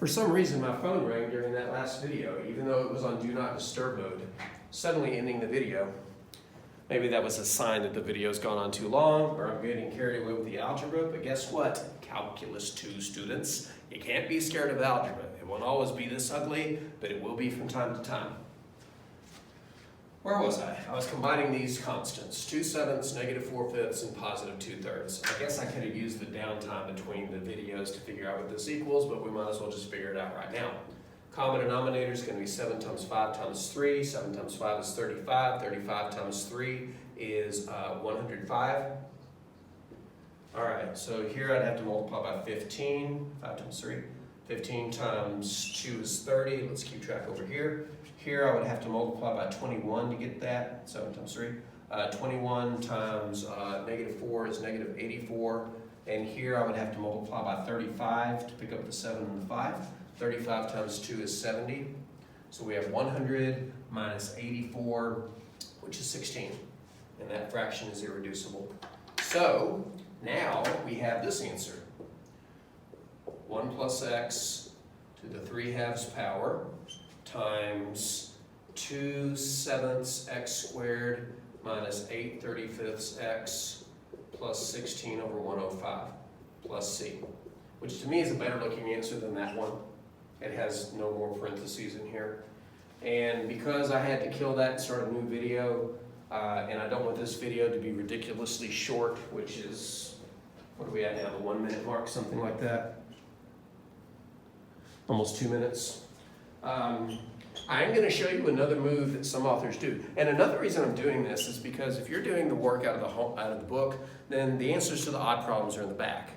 For some reason, my phone rang during that last video, even though it was on Do Not Disturb mode, suddenly ending the video. Maybe that was a sign that the video's gone on too long, or I'm getting carried away with the algebra, but guess what? Calculus 2 students, you can't be scared of algebra. It won't always be this ugly, but it will be from time to time. Where was I? I was combining these constants, 2/7, -4/5, and +2/3. I guess I could have used the downtime between the videos to figure out what this equals, but we might as well just figure it out right now. Common denominator is going to be 7 times 5 times 3. 7 times 5 is 35. 35 times 3 is 105. All right, so here I'd have to multiply by 15. 5 times 3. 15 times 2 is 30. Let's keep track over here. Here I would have to multiply by 21 to get that. 7 times 3. 21 times -4 is -84. And here I would have to multiply by 35 to pick up the 7 and the 5. 35 times 2 is 70. So we have 100 minus 84, which is 16. And that fraction is irreducible. So now we have this answer. 1 plus x to the 3/2 power times 2/7 x squared minus 8/35 x plus 16 over 105 plus c, which to me is a better looking answer than that one. It has no more parentheses in here. And because I had to kill that and start a new video, and I don't want this video to be ridiculously short, which is, what are we at now, the 1 minute mark, something like that? Almost 2 minutes. I'm going to show you another move that some authors do. And another reason I'm doing this is because if you're doing the work out of the book, then the answers to the odd problems are in the back.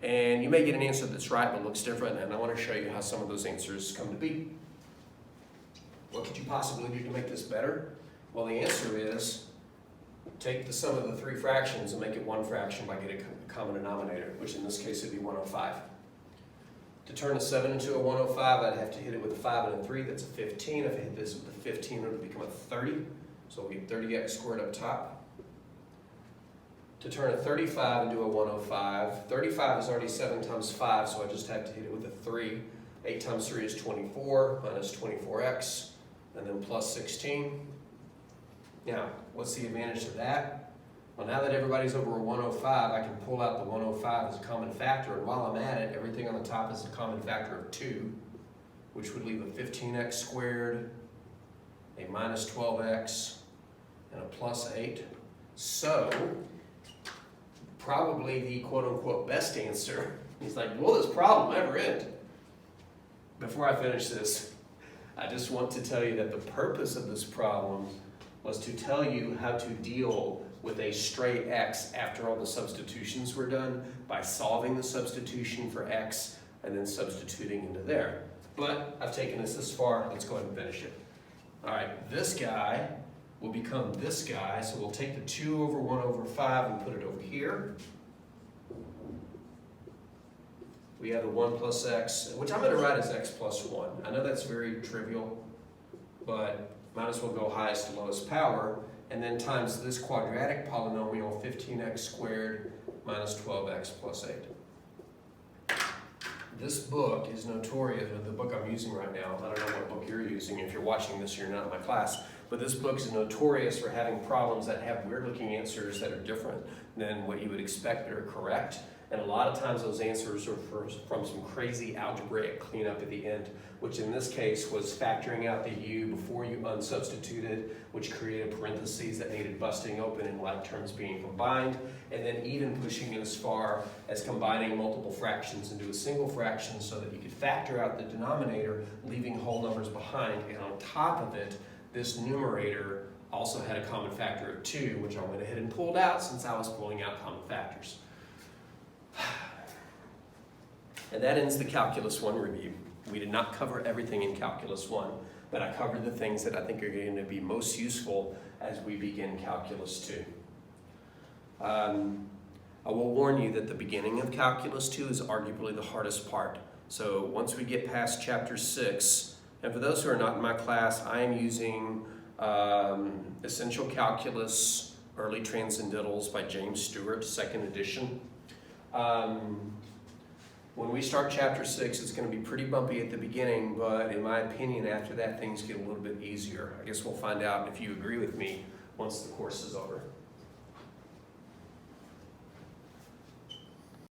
And you may get an answer that's right but looks different, and I want to show you how some of those answers come to be. What could you possibly do to make this better? Well, the answer is take the sum of the 3 fractions and make it 1 fraction by getting a common denominator, which in this case would be 105. To turn a 7 into a 105, I'd have to hit it with a 5 and a 3. That's a 15. If I hit this with a 15, it would become a 30. So we'll get 30x squared up top. To turn a 35 into a 105, 35 is already 7 times 5, so I just have to hit it with a 3. 8 times 3 is 24, minus 24x, and then plus 16. Now, what's the advantage to that? Well, now that everybody's over a 105, I can pull out the 105 as a common factor, and while I'm at it, everything on the top is a common factor of 2, which would leave a 15x squared, a minus 12x, and a plus 8. So, probably the quote-unquote best answer. He's like, will this problem ever end? Before I finish this, I just want to tell you that the purpose of this problem was to tell you how to deal with a straight x after all the substitutions were done by solving the substitution for x and then substituting into there. But I've taken us this far, let's go ahead and finish it. All right, this guy will become this guy, so we'll take the 2 over 1 over 5 and put it over here. We have the 1 plus x, which I'm going to write as x plus 1. I know that's very trivial, but might as well go highest to lowest power, and then times this quadratic polynomial, 15x squared minus 12x plus 8. This book is notorious, the book I'm using right now, I don't know what book you're using, if you're watching this, you're not in my class, but this book is notorious for having problems that have weird-looking answers that are different than what you would expect that are correct. And a lot of times those answers are from some crazy algebraic cleanup at the end, which in this case was factoring out the u before you unsubstituted, which created parentheses that needed busting open and like terms being combined, and then even pushing it as far as combining multiple fractions into a single fraction so that you could factor out the denominator, leaving whole numbers behind. And on top of it, this numerator also had a common factor of 2, which I went ahead and pulled out since I was pulling out common factors. And that ends the Calculus 1 review. We did not cover everything in Calculus 1, but I covered the things that I think are going to be most useful as we begin Calculus 2. I will warn you that the beginning of Calculus 2 is arguably the hardest part. So once we get past chapter 6, and for those who are not in my class, I am using Essential Calculus, Early Transcendentals by James Stewart, 2nd edition. When we start chapter 6, it's going to be pretty bumpy at the beginning, but in my opinion, after that, things get a little bit easier. I guess we'll find out if you agree with me once the course is over.